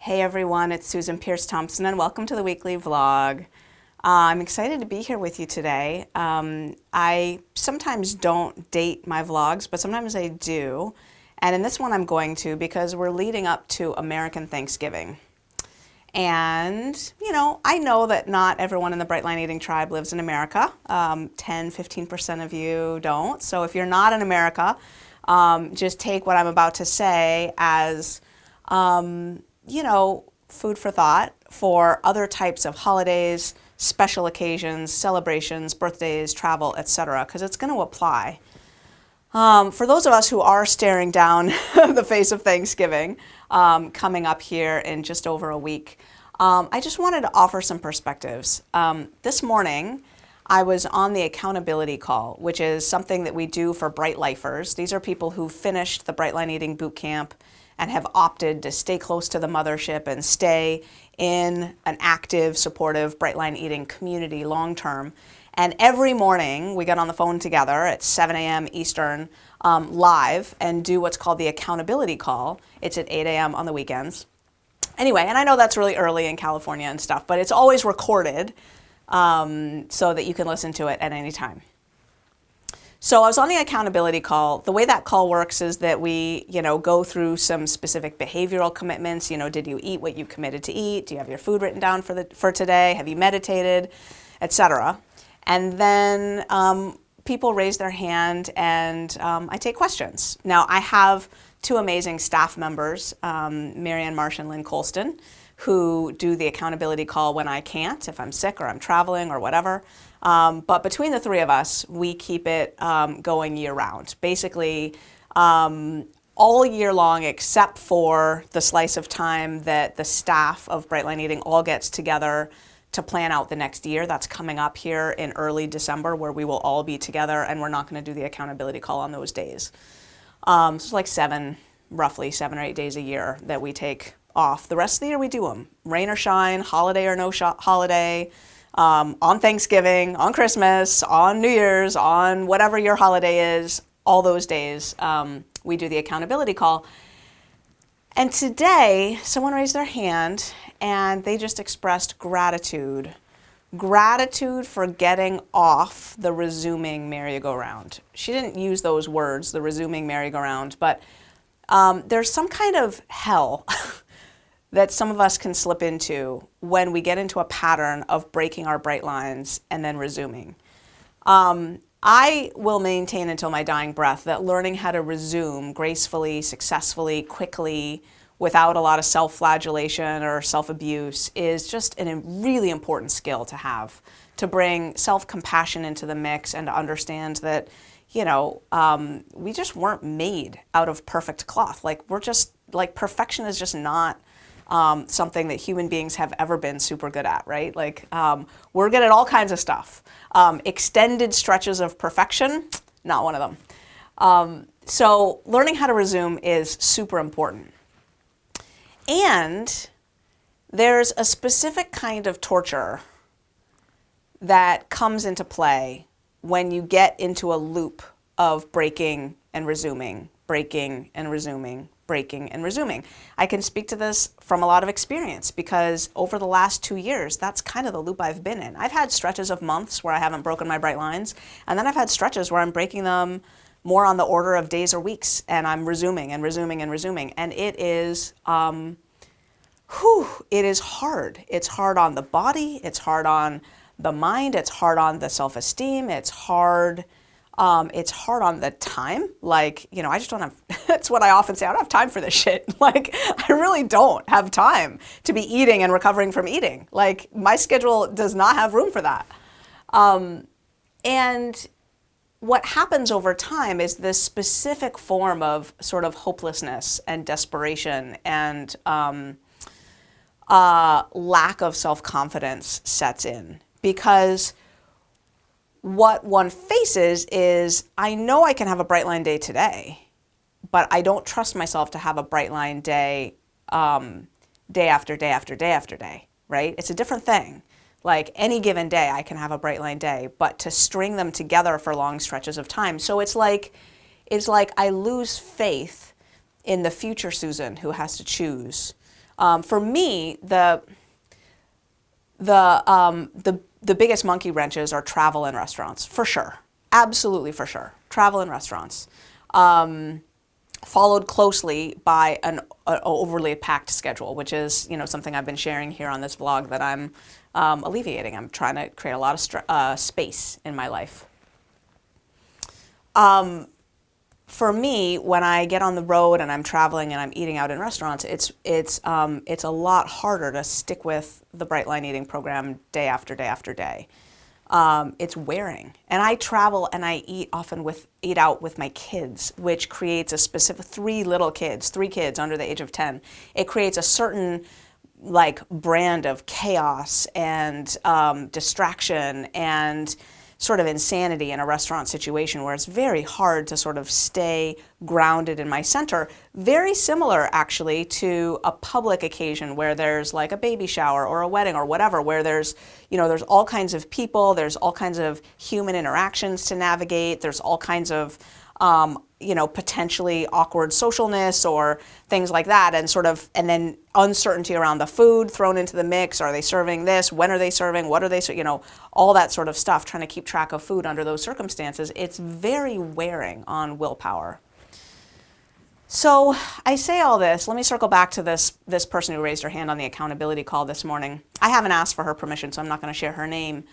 Hey everyone, it's Susan Pierce Thompson and welcome to the weekly vlog. I'm excited to be here with you today. I sometimes don't date my vlogs, but sometimes I do. And in this one I'm going to because we're leading up to American Thanksgiving. And, I know that not everyone in the Bright Line Eating tribe lives in America. 10–15% of you don't. So if you're not in America, just take what I'm about to say as food for thought for other types of holidays, special occasions, celebrations, birthdays, travel, etc., because it's going to apply. For those of us who are staring down the face of Thanksgiving coming up here in just over a week, I just wanted to offer some perspectives. This morning, I was on the accountability call, which is something that we do for Bright Lifers. These are people who finished the Bright Line Eating Boot Camp and have opted to stay close to the mothership and stay in an active, supportive Bright Line Eating community long term. And every morning we get on the phone together at 7 a.m. Eastern live and do what's called the accountability call. It's at 8 a.m. on the weekends. Anyway, and I know that's really early in California and stuff, but it's always recorded so that you can listen to it at any time. So I was on the accountability call. The way that call works is that we, go through some specific behavioral commitments. Did you eat what you committed to eat? Do you have your food written down for today? Have you meditated, etc.? And then people raise their hand and I take questions. Now I have two amazing staff members, Marianne Marsh and Lynn Colston, who do the accountability call when I can't, if I'm sick or I'm traveling or whatever. But between the three of us, we keep it going year round. Basically, all year long except for the slice of time that the staff of Bright Line Eating all gets together to plan out the next year. That's coming up here in early December where we will all be together and we're not going to do the accountability call on those days. So it's like roughly 7 or 8 days a year that we take off. The rest of the year we do them, rain or shine, holiday or no holiday, on Thanksgiving, on Christmas, on New Year's, on whatever your holiday is, all those days we do the accountability call. And today someone raised their hand and they just expressed gratitude for getting off the resuming merry-go-round. She didn't use those words, the resuming merry-go-round, but there's some kind of hell that some of us can slip into when we get into a pattern of breaking our bright lines and then resuming. I will maintain until my dying breath that learning how to resume gracefully, successfully, quickly, without a lot of self-flagellation or self-abuse is just a really important skill to have, to bring self-compassion into the mix and to understand that, we just weren't made out of perfect cloth. Perfection is just not something that human beings have ever been super good at, right? We're good at all kinds of stuff. Extended stretches of perfection, not one of them. So learning how to resume is super important. And there's a specific kind of torture that comes into play when you get into a loop of breaking and resuming, breaking and resuming, breaking and resuming. I can speak to this from a lot of experience because over the last 2 years, that's kind of the loop I've been in. I've had stretches of months where I haven't broken my bright lines, and then I've had stretches where I'm breaking them more on the order of days or weeks, and I'm resuming and resuming and resuming. And it is, it is hard. It's hard on the body, it's hard on the mind, it's hard on the self-esteem, it's hard on the time. I just don't have, that's what I often say, I don't have time for this shit. I really don't have time to be eating and recovering from eating. My schedule does not have room for that. And what happens over time is this specific form of sort of hopelessness and desperation and lack of self-confidence sets in. Because what one faces is, I know I can have a bright line day today, but I don't trust myself to have a bright line day day after day after day after day, right? It's a different thing. Any given day I can have a bright line day, but to string them together for long stretches of time. So it's like I lose faith in the future Susan who has to choose For me, the biggest monkey wrenches are travel and restaurants, for sure. Absolutely, for sure. Travel and restaurants. Followed closely by an overly packed schedule, which is, something I've been sharing here on this vlog that I'm alleviating. I'm trying to create a lot of space in my life. For me, when I get on the road and I'm traveling and I'm eating out in restaurants, it's a lot harder to stick with the Bright Line eating program day after day after day. It's wearing, and I travel and I eat out with my kids, which creates a specific three kids under the age of 10. It creates a certain brand of chaos and distraction and sort of insanity in a restaurant situation where it's very hard to sort of stay grounded in my center. Very similar, actually, to a public occasion where there's like a baby shower or a wedding or whatever, where there's all kinds of people, there's all kinds of human interactions to navigate, there's all kinds of potentially awkward socialness or things like that, and then uncertainty around the food thrown into the mix. Are they serving this? When are they serving? What are they, all that sort of stuff, trying to keep track of food under those circumstances. It's very wearing on willpower. So I say all this, let me circle back to this person who raised her hand on the accountability call this morning. I haven't asked for her permission, so I'm not going to share her name.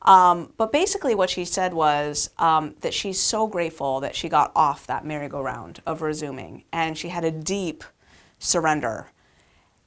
But basically what she said was that she's so grateful that she got off that merry-go-round of resuming, and she had a deep surrender.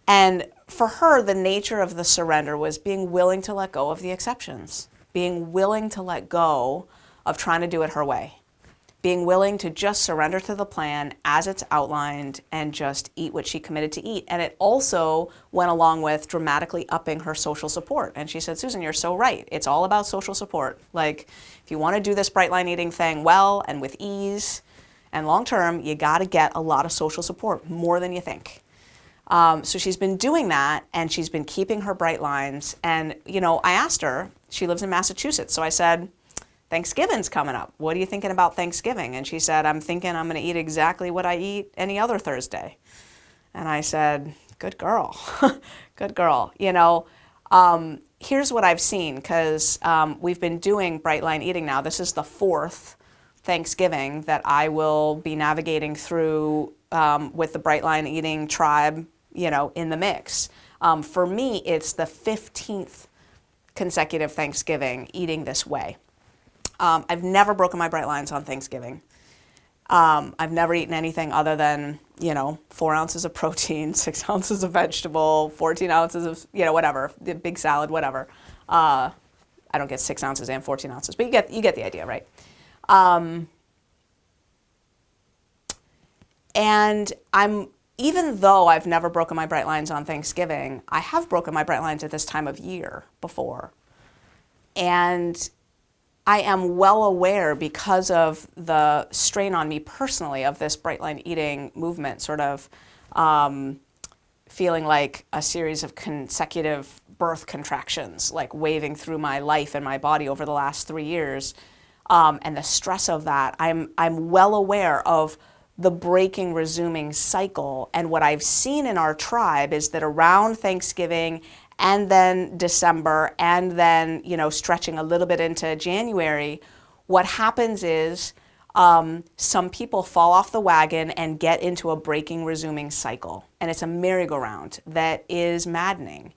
And for her, the nature of the surrender was being willing to let go of the exceptions, being willing to let go of trying to do it her way, being willing to just surrender to the plan as it's outlined and just eat what she committed to eat. And it also went along with dramatically upping her social support. And she said, Susan, you're so right. It's all about social support. Like, if you want to do this Bright Line eating thing well and with ease and long term, you got to get a lot of social support, more than you think. So she's been doing that, and she's been keeping her bright lines. And, I asked her, she lives in Massachusetts, so I said, Thanksgiving's coming up. What are you thinking about Thanksgiving? And she said, I'm thinking I'm going to eat exactly what I eat any other Thursday. And I said, good girl, good girl. Here's what I've seen, because we've been doing Bright Line eating now. This is the fourth Thanksgiving that I will be navigating through with the Bright Line eating tribe, in the mix. For me, it's the 15th consecutive Thanksgiving eating this way. I've never broken my bright lines on Thanksgiving. I've never eaten anything other than, 4 ounces of protein, 6 ounces of vegetable, 14 ounces of, whatever, the big salad, whatever. I don't get 6 ounces and 14 ounces, but you get the idea, right? And even though I've never broken my bright lines on Thanksgiving, I have broken my bright lines at this time of year before. And I am well aware, because of the strain on me personally of this Bright Line eating movement, sort of feeling like a series of consecutive birth contractions, like waving through my life and my body over the last 3 years, and the stress of that. I'm well aware of the breaking, resuming cycle. And what I've seen in our tribe is that around Thanksgiving and then December, and then, stretching a little bit into January, what happens is some people fall off the wagon and get into a breaking, resuming cycle. And it's a merry-go-round that is maddening.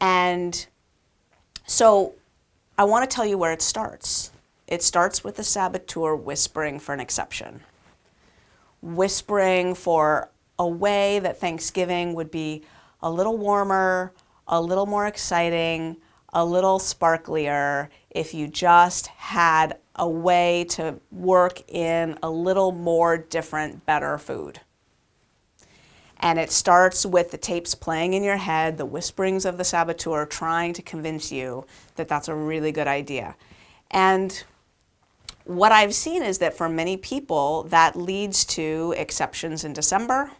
And so I want to tell you where it starts. It starts with the saboteur whispering for an exception, whispering for a way that Thanksgiving would be a little warmer, a little more exciting, a little sparklier, if you just had a way to work in a little more different, better food. And it starts with the tapes playing in your head, the whisperings of the saboteur trying to convince you that that's a really good idea. And what I've seen is that for many people, that leads to exceptions in December.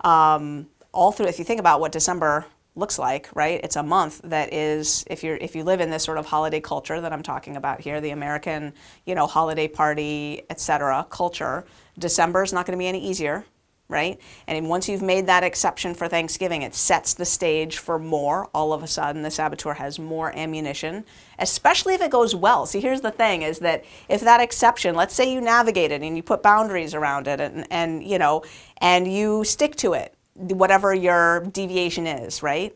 All through, if you think about what December looks like, right? It's a month that is, if you live in this sort of holiday culture that I'm talking about here, the American, holiday party, etc. culture, December is not going to be any easier. right? And once you've made that exception for Thanksgiving, it sets the stage for more. All of a sudden, the saboteur has more ammunition, especially if it goes well. See, here's the thing, is that if that exception, let's say you navigate it and you put boundaries around it and you know, and you stick to it, whatever your deviation is, right?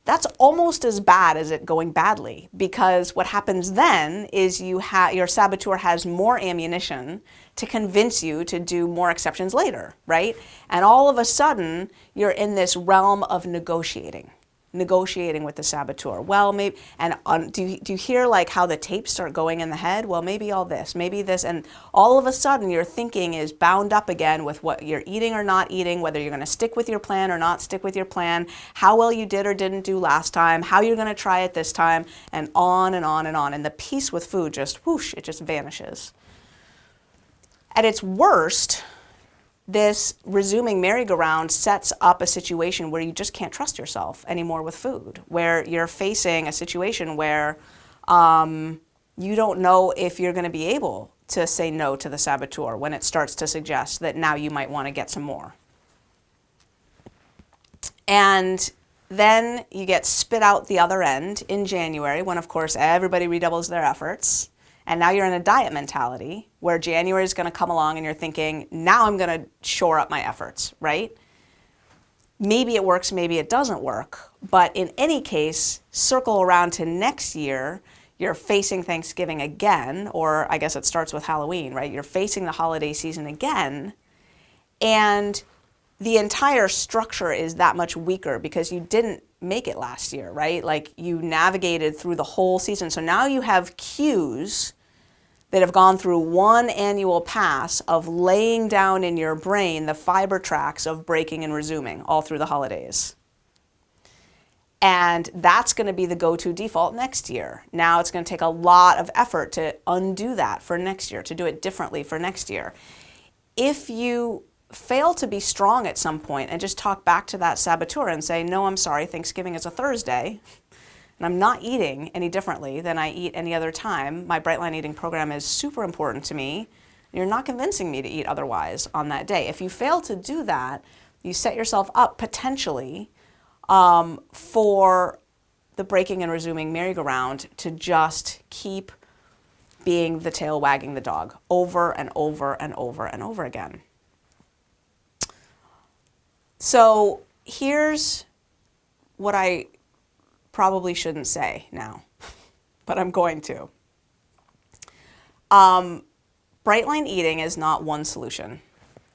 That's almost as bad as it going badly, because what happens then is your saboteur has more ammunition to convince you to do more exceptions later, right? And all of a sudden, you're in this realm of negotiating with the saboteur. Well, maybe, and do you hear like how the tapes start going in the head? Well, maybe all this, maybe this, and all of a sudden your thinking is bound up again with what you're eating or not eating, whether you're going to stick with your plan or not stick with your plan, how well you did or didn't do last time, how you're going to try it this time, and on and on and on. And the peace with food just whoosh, it just vanishes. At its worst, this resuming merry-go-round sets up a situation where you just can't trust yourself anymore with food, where you're facing a situation where you don't know if you're going to be able to say no to the saboteur when it starts to suggest that now you might want to get some more. And then you get spit out the other end in January, when of course everybody redoubles their efforts. And now you're in a diet mentality where January is going to come along and you're thinking, now I'm going to shore up my efforts, right? Maybe it works, maybe it doesn't work. But in any case, circle around to next year, you're facing Thanksgiving again, or I guess it starts with Halloween, right? You're facing the holiday season again, and the entire structure is that much weaker because you didn't make it last year, right? Like you navigated through the whole season. So now you have cues that have gone through one annual pass of laying down in your brain the fiber tracks of breaking and resuming all through the holidays. And that's going to be the go-to default next year. Now it's going to take a lot of effort to undo that for next year, to do it differently for next year. If you fail to be strong at some point and just talk back to that saboteur and say, no, I'm sorry, Thanksgiving is a Thursday, and I'm not eating any differently than I eat any other time. My Bright Line eating program is super important to me. You're not convincing me to eat otherwise on that day. If you fail to do that, you set yourself up potentially for the breaking and resuming merry-go-round to just keep being the tail wagging the dog over and over and over and over again. So here's what I probably shouldn't say now, but I'm going to. Bright Line eating is not one solution.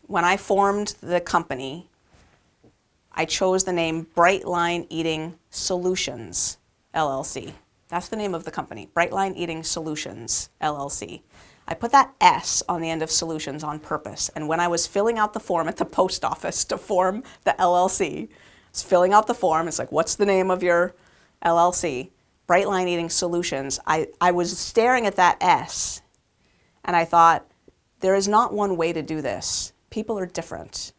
When I formed the company, I chose the name Bright Line Eating Solutions, LLC. That's the name of the company, Bright Line Eating Solutions, LLC. I put that S on the end of solutions on purpose. And when I was filling out the form at the post office to form the LLC, I was filling out the form. It's like, what's the name of your LLC? Bright Line Eating Solutions. I was staring at that S and I thought, there is not one way to do this. People are different.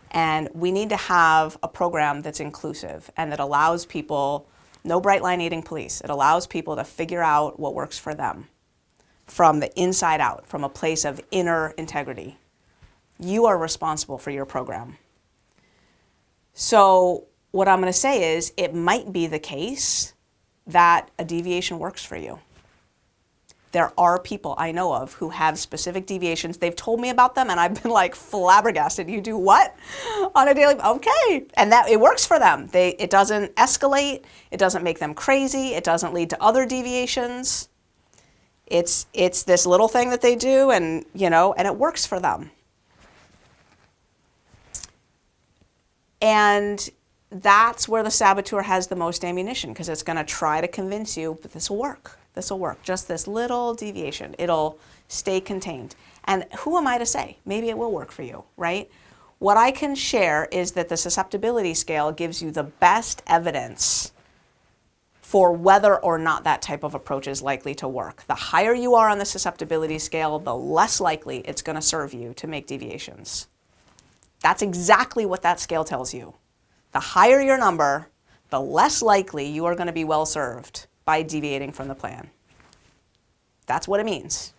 And we need to have a program that's inclusive and that allows people, no Bright Line Eating police, it allows people to figure out what works for them from the inside out, from a place of inner integrity. You are responsible for your program. So what I'm going to say is it might be the case that a deviation works for you. There are people I know of who have specific deviations. They've told me about them and I've been like flabbergasted. You do what on a daily? Okay. And that it works for them. It doesn't escalate. It doesn't make them crazy. It doesn't lead to other deviations. It's this little thing that they do and, you know, and it works for them. And that's where the saboteur has the most ammunition because it's going to try to convince you, but this will work. This will work. Just this little deviation. It'll stay contained. And who am I to say? Maybe it will work for you, right? What I can share is that the susceptibility scale gives you the best evidence for whether or not that type of approach is likely to work. The higher you are on the susceptibility scale, the less likely it's going to serve you to make deviations. That's exactly what that scale tells you. The higher your number, the less likely you are going to be well served by deviating from the plan. That's what it means.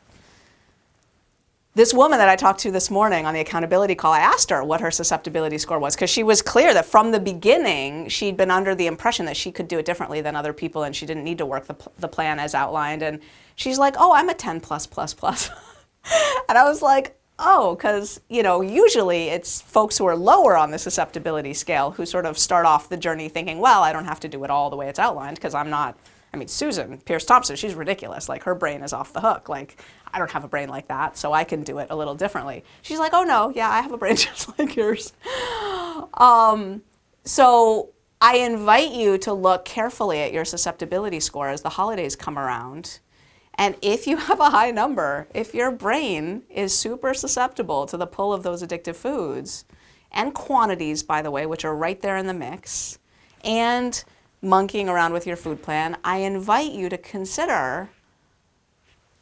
This woman that I talked to this morning on the accountability call, I asked her what her susceptibility score was, because she was clear that from the beginning she'd been under the impression that she could do it differently than other people and she didn't need to work the plan as outlined. And she's like, oh, I'm a 10 plus plus plus. And I was like, oh, because, you know, usually it's folks who are lower on the susceptibility scale who sort of start off the journey thinking, well, I don't have to do it all the way it's outlined because I'm not, I mean, Susan Pierce Thompson, she's ridiculous. Like, her brain is off the hook. Like, I don't have a brain like that, so I can do it a little differently. She's like, oh no, yeah, I have a brain just like yours. So I invite you to look carefully at your susceptibility score as the holidays come around. And if you have a high number, if your brain is super susceptible to the pull of those addictive foods, and quantities, by the way, which are right there in the mix, and monkeying around with your food plan, I invite you to consider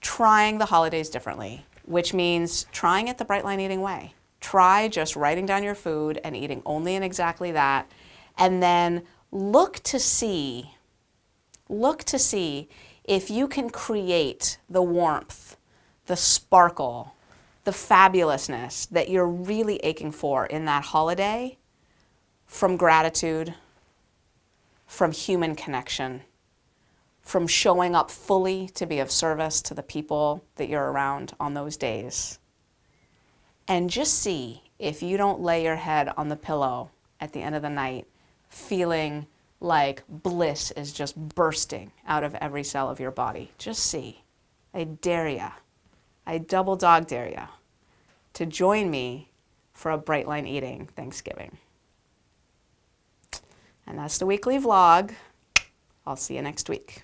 trying the holidays differently, which means trying it the Bright Line Eating way. Try just writing down your food and eating only and exactly that, and then look to see if you can create the warmth, the sparkle, the fabulousness that you're really aching for in that holiday from gratitude, from human connection, from showing up fully to be of service to the people that you're around on those days. And just see if you don't lay your head on the pillow at the end of the night feeling like bliss is just bursting out of every cell of your body. Just see. I dare ya. I double dog dare ya to join me for a Bright Line Eating Thanksgiving. And that's the weekly vlog. I'll see you next week.